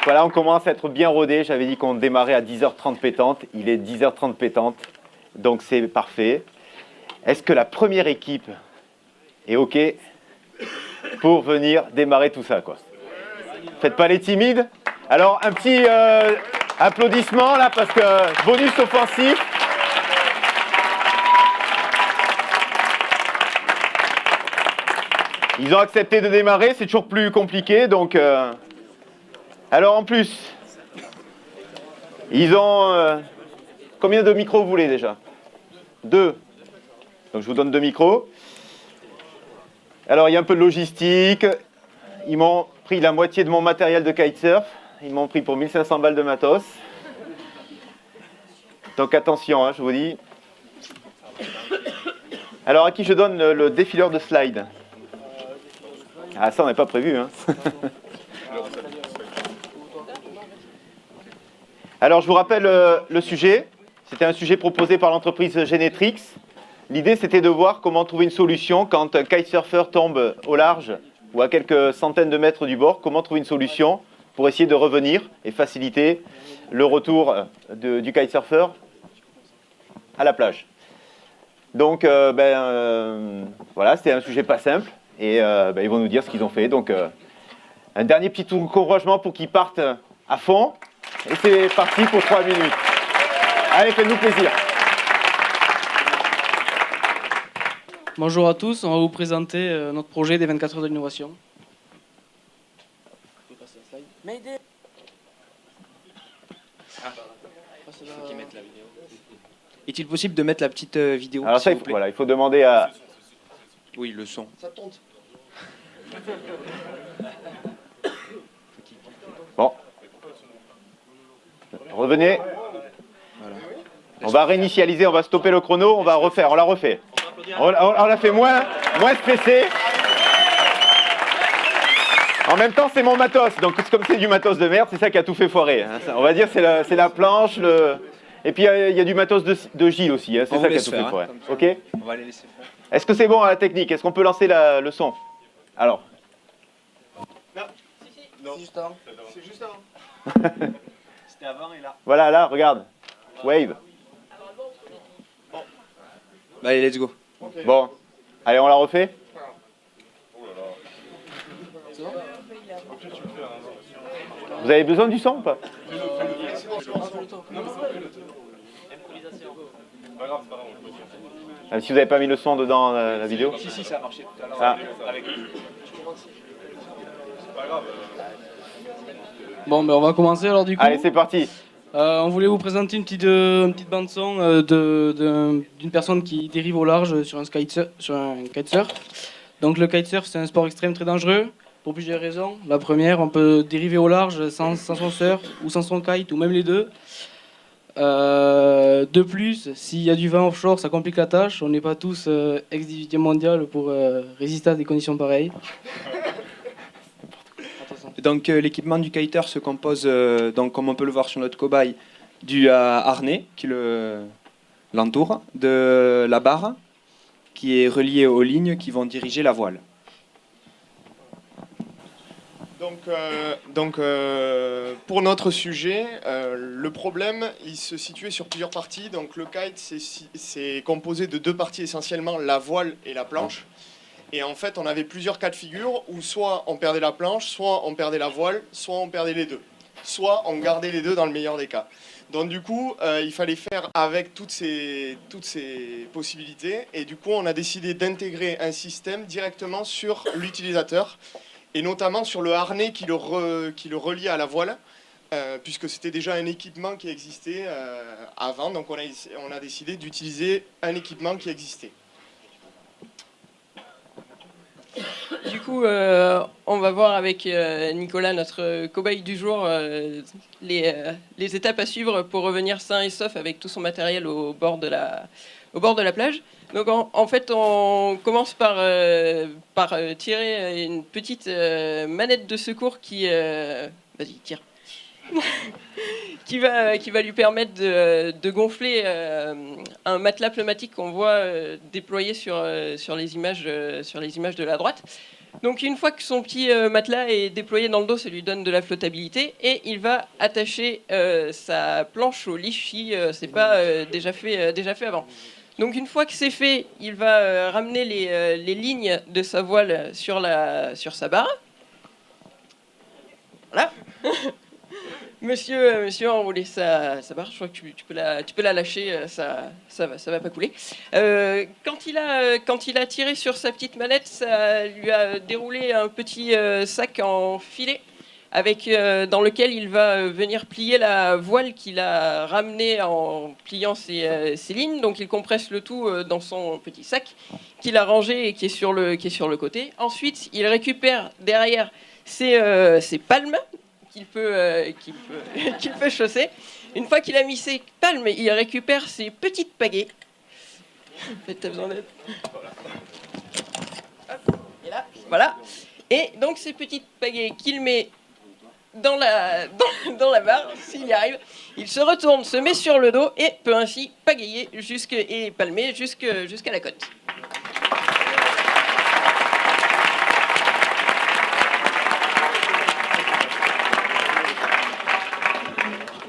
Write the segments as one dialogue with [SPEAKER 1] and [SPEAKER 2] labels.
[SPEAKER 1] voilà, on commence à être bien rodé. J'avais dit qu'on démarrait à 10h30 pétante. Il est 10h30 pétante, donc c'est parfait. Est-ce que la première équipe est OK pour venir démarrer tout ça, quoi? Faites pas les timides. Alors, un petit applaudissement, là, parce que bonus offensif. Ils ont accepté de démarrer, c'est toujours plus compliqué, donc... Alors, en plus, ils ont... combien de micros vous voulez, déjà? 2. Donc, je vous donne 2 micros. Alors, il y a un peu de logistique. Ils m'ont pris la moitié de mon matériel de kitesurf. Ils m'ont pris pour 1500 balles de matos. Donc, attention, hein, je vous dis. Alors, à qui je donne le défileur de slide? Ah, ça, on n'est pas prévu, hein. Alors, je vous rappelle le sujet. C'était un sujet proposé par l'entreprise Genetrix. L'idée, c'était de voir comment trouver une solution quand un kitesurfer tombe au large ou à quelques centaines de mètres du bord. Comment trouver une solution pour essayer de revenir et faciliter le retour du kitesurfer à la plage. Donc, voilà, c'était un sujet pas simple. Et ils vont nous dire ce qu'ils ont fait. Donc, un dernier petit encouragement pour qu'ils partent à fond. Et c'est parti pour 3 minutes. Allez, faites-nous plaisir.
[SPEAKER 2] Bonjour à tous, on va vous présenter notre projet des 24 heures de l'innovation.
[SPEAKER 3] Est-il possible de mettre la petite vidéo?
[SPEAKER 1] Alors ça, il faut demander à...
[SPEAKER 3] Oui, le son.
[SPEAKER 2] Ça tombe.
[SPEAKER 1] Bon. Revenez.
[SPEAKER 3] Voilà.
[SPEAKER 1] On va réinitialiser, on va stopper le chrono, on va refaire, on la refait. On l'a fait moins stressé. En même temps, c'est mon matos, donc comme c'est du matos de merde, c'est ça qui a tout fait foirer. Hein. On va dire c'est la planche, et puis il y a du matos de Gilles aussi, hein. C'est ça qui a tout fait foirer. Ok ?
[SPEAKER 3] On va les laisser faire.
[SPEAKER 1] Est-ce que c'est bon à la technique? Est-ce qu'on peut lancer le son? Alors.
[SPEAKER 4] Non.
[SPEAKER 2] C'est juste avant.
[SPEAKER 4] C'est juste avant. C'était avant et là.
[SPEAKER 1] Voilà, là, regarde. Wave.
[SPEAKER 3] Bah, allez, let's go.
[SPEAKER 4] Okay.
[SPEAKER 1] Bon. Allez, on la refait? Vous avez besoin du son ou pas? Si vous n'avez pas mis le son dedans la vidéo?
[SPEAKER 4] Si, ça a marché tout à l'heure.
[SPEAKER 1] Ah.
[SPEAKER 2] Bon, on va commencer alors du coup.
[SPEAKER 1] Allez, c'est parti.
[SPEAKER 2] On voulait vous présenter une petite bande son d'une personne qui dérive au large sur un kitesurf. Donc le kitesurf, c'est un sport extrême très dangereux pour plusieurs raisons. La première, on peut dériver au large sans son surf ou sans son kite ou même les deux. De plus, s'il y a du vent offshore, ça complique la tâche. On n'est pas tous ex-18e mondial pour résister à des conditions pareilles.
[SPEAKER 3] Donc l'équipement du kiter se compose, donc, comme on peut le voir sur notre cobaye, du harnais qui l'entoure, de la barre qui est reliée aux lignes qui vont diriger la voile.
[SPEAKER 4] Donc, pour notre sujet, le problème, il se situait sur plusieurs parties. Donc le kite, c'est composé de 2 parties essentiellement, la voile et la planche. Et en fait, on avait plusieurs cas de figure où soit on perdait la planche, soit on perdait la voile, soit on perdait les deux. Soit on gardait les deux dans le meilleur des cas. Donc du coup, il fallait faire avec toutes ces possibilités. Et du coup, on a décidé d'intégrer un système directement sur l'utilisateur. Et notamment sur le harnais qui le relie à la voile. Puisque c'était déjà un équipement qui existait avant. Donc on a décidé d'utiliser un équipement qui existait.
[SPEAKER 5] Du coup, on va voir avec Nicolas, notre cobaye du jour, les étapes à suivre pour revenir sain et sauf avec tout son matériel au bord de la plage. Donc en fait, on commence par tirer une petite manette de secours qui... Vas-y, tire. qui va lui permettre de gonfler un matelas pneumatique qu'on voit déployé sur les images de la droite. Donc une fois que son petit matelas est déployé dans le dos, ça lui donne de la flottabilité et il va attacher sa planche au leash si c'est pas déjà fait avant. Donc une fois que c'est fait, il va ramener les lignes de sa voile sur sa barre. Voilà. Monsieur a enroulé sa barre. Je crois que tu peux la lâcher, ça va pas couler. Quand il a tiré sur sa petite manette, ça lui a déroulé un petit sac en filet dans lequel il va venir plier la voile qu'il a ramenée en pliant ses lignes. Donc il compresse le tout dans son petit sac qu'il a rangé et qui est sur le côté. Ensuite, il récupère derrière ses palmes qu'il peut chausser. Une fois qu'il a mis ses palmes, il récupère ses petites pagaies. T'as besoin d'aide. Et là, voilà. Et donc ces petites pagaies qu'il met dans la barre, s'il y arrive, il se retourne, se met sur le dos et peut ainsi pagayer et palmer jusqu'à la côte.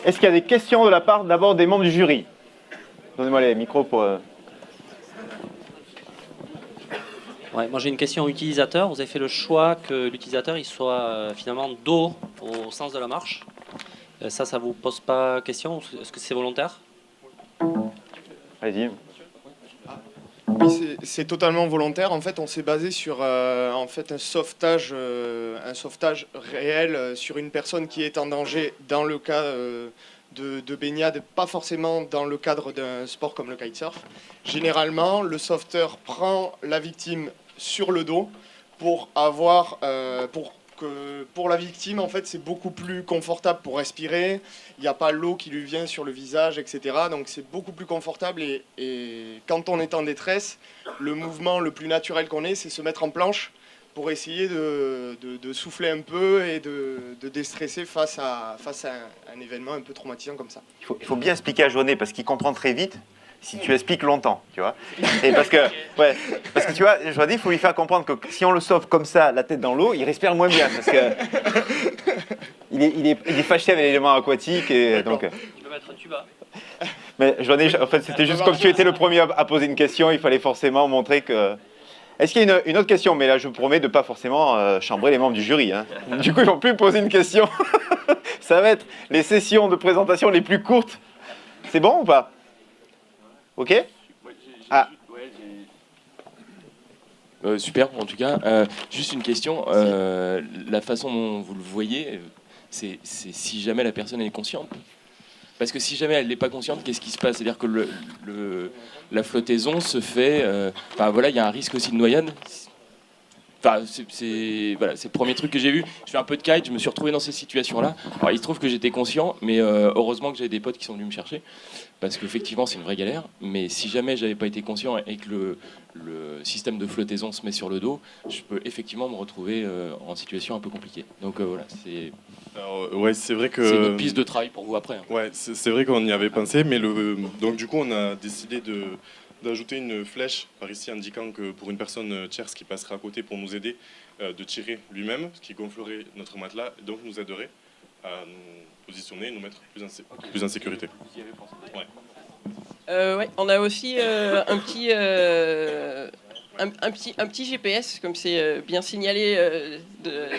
[SPEAKER 1] Est-ce qu'il y a des questions de la part d'abord des membres du jury? Donnez-moi les micros pour...
[SPEAKER 6] Ouais, moi j'ai une question utilisateur. Vous avez fait le choix que l'utilisateur il soit finalement dos au sens de la marche. Ça vous pose pas question? Est-ce que c'est volontaire?
[SPEAKER 1] Allez-y.
[SPEAKER 4] Oui, c'est totalement volontaire. En fait, on s'est basé sur un sauvetage réel sur une personne qui est en danger dans le cas de baignade, pas forcément dans le cadre d'un sport comme le kitesurf. Généralement, le sauveteur prend la victime sur le dos pour la victime, en fait, c'est beaucoup plus confortable pour respirer. Il n'y a pas l'eau qui lui vient sur le visage, etc. Donc c'est beaucoup plus confortable. Et quand on est en détresse, le mouvement le plus naturel qu'on ait, c'est se mettre en planche pour essayer de souffler un peu et de déstresser face à un événement un peu traumatisant comme ça.
[SPEAKER 1] Il faut bien expliquer à Jaunet parce qu'il comprend très vite si tu expliques longtemps, tu vois. Et parce que tu vois, Jaunet, il faut lui faire comprendre que si on le sauve comme ça, la tête dans l'eau, il respire moins bien parce que il est fâché avec l'élément aquatique et donc.
[SPEAKER 6] Il peut mettre un tuba.
[SPEAKER 1] Mais Jaunet, en fait, c'était juste comme tu étais le premier à poser une question, il fallait forcément montrer que. Est-ce qu'il y a une autre question? Mais là, je vous promets de ne pas forcément chambrer les membres du jury. Hein. Du coup, ils vont plus me poser une question. Ça va être les sessions de présentation les plus courtes. C'est bon ou pas? Ok? Ah.
[SPEAKER 7] Super, en tout cas. Juste une question. La façon dont vous le voyez, c'est si jamais la personne est consciente. Parce que si jamais elle n'est pas consciente, qu'est-ce qui se passe? C'est-à-dire que la flottaison se fait... voilà, il y a un risque aussi de noyade. Enfin, c'est le premier truc que j'ai vu. Je fais un peu de kite, je me suis retrouvé dans ces situations-là. Alors, il se trouve que j'étais conscient, mais heureusement que j'avais des potes qui sont venus me chercher. Parce qu'effectivement, c'est une vraie galère. Mais si jamais j'avais pas été conscient et que le système de flottaison se met sur le dos, je peux effectivement me retrouver en situation un peu compliquée. Donc voilà, c'est...
[SPEAKER 8] Alors, ouais, c'est vrai que...
[SPEAKER 7] C'est une piste de travail pour vous après. Hein.
[SPEAKER 8] Ouais, c'est vrai qu'on y avait pensé, mais donc du coup, on a décidé d'ajouter une flèche par ici indiquant que pour une personne tierce qui passerait à côté pour nous aider, de tirer lui-même, ce qui gonflerait notre matelas, et donc nous aiderait à nous positionner et nous mettre plus en sécurité.
[SPEAKER 7] Vous y avez pensé?
[SPEAKER 5] Ouais. Ouais, on a aussi un petit GPS, comme c'est bien signalé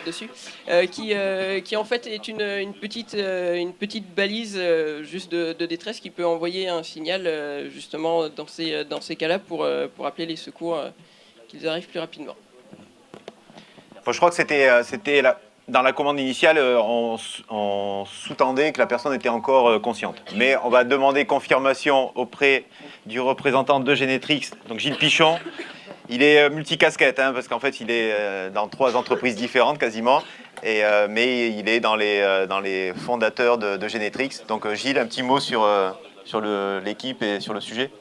[SPEAKER 5] dessus, qui en fait est une petite balise juste de détresse qui peut envoyer un signal justement dans ces cas-là pour appeler les secours qu'ils arrivent plus rapidement.
[SPEAKER 1] Bon, je crois que c'était dans la commande initiale, on sous-tendait que la personne était encore consciente. Mais on va demander confirmation auprès du représentant de Genetrix, donc Gilles Pichon. Il est multicasquette, hein, parce qu'en fait, il est dans 3 entreprises différentes quasiment, mais il est dans les fondateurs de Genetrix. Donc Gilles, un petit mot sur l'équipe et sur le sujet.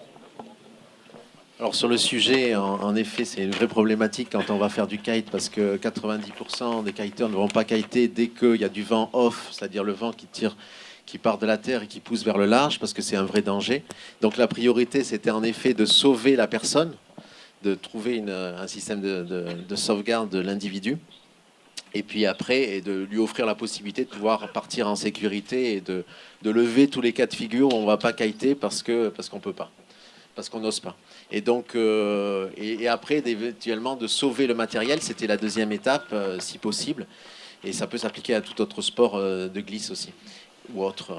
[SPEAKER 9] Alors sur le sujet, en effet, c'est une vraie problématique quand on va faire du kite parce que 90% des kiteurs ne vont pas kiter dès qu'il y a du vent off, c'est-à-dire le vent qui tire, qui part de la terre et qui pousse vers le large parce que c'est un vrai danger. Donc la priorité, c'était en effet de sauver la personne, de trouver un système de sauvegarde de l'individu. Et puis après, et de lui offrir la possibilité de pouvoir partir en sécurité et de lever tous les cas de figure où on ne va pas kiter parce qu'on ne peut pas, parce qu'on n'ose pas. Et donc, et après, éventuellement, de sauver le matériel, c'était la deuxième étape, si possible. Et ça peut s'appliquer à tout autre sport de glisse aussi, ou autre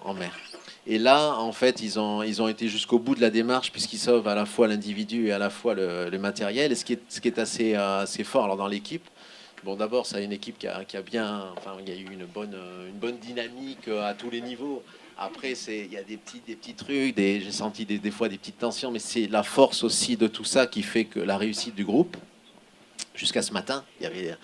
[SPEAKER 9] en mer. Et là, en fait, ils ont été jusqu'au bout de la démarche, puisqu'ils sauvent à la fois l'individu et à la fois le matériel. Et ce qui est assez fort alors, dans l'équipe, bon, d'abord, c'est une équipe qui a bien... Enfin, il y a eu une bonne dynamique à tous les niveaux. Après, il y a des petits trucs, j'ai senti des fois des petites tensions, mais c'est la force aussi de tout ça qui fait que la réussite du groupe, jusqu'à ce matin, il y avait...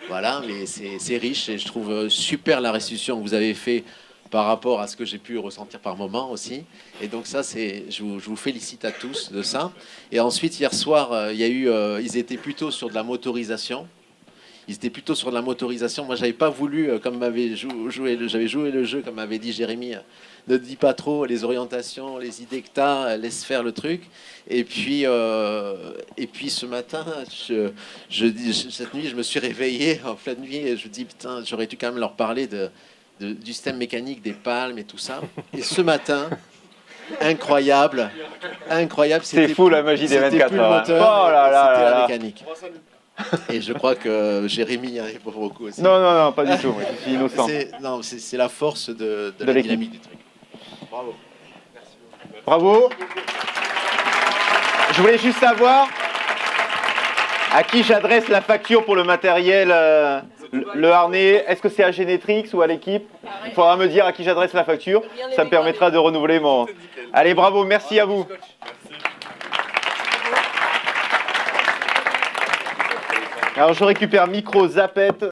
[SPEAKER 9] Voilà, mais c'est riche et je trouve super la restitution que vous avez fait par rapport à ce que j'ai pu ressentir par moment aussi. Et donc ça, je vous félicite à tous de ça. Et ensuite, hier soir, il y a eu... ils étaient plutôt sur de la motorisation. Moi, j'avais pas voulu, comme j'avais joué le jeu, comme m'avait dit Jérémy, ne dis pas trop les orientations, les idées que tu as, laisse faire le truc. Et puis ce matin, cette nuit, je me suis réveillé en pleine nuit et je me dis, putain, j'aurais dû quand même leur parler du système mécanique des palmes et tout ça. Et ce matin... Incroyable.
[SPEAKER 1] C'est fou la magie des 24 heures.
[SPEAKER 9] C'était la mécanique. Et je crois que Jérémy y arrive beaucoup aussi.
[SPEAKER 1] Non, pas du tout. Moi, je suis innocent.
[SPEAKER 9] C'est la force de la dynamique du truc. Bravo.
[SPEAKER 1] Bravo. Je voulais juste savoir à qui j'adresse la facture pour le matériel, le harnais. Est-ce que c'est à Génétrix ou à l'équipe? Il faudra me dire à qui j'adresse la facture. Ça me permettra de renouveler mon... Allez, bravo, merci à vous. Alors je récupère micro, zapette.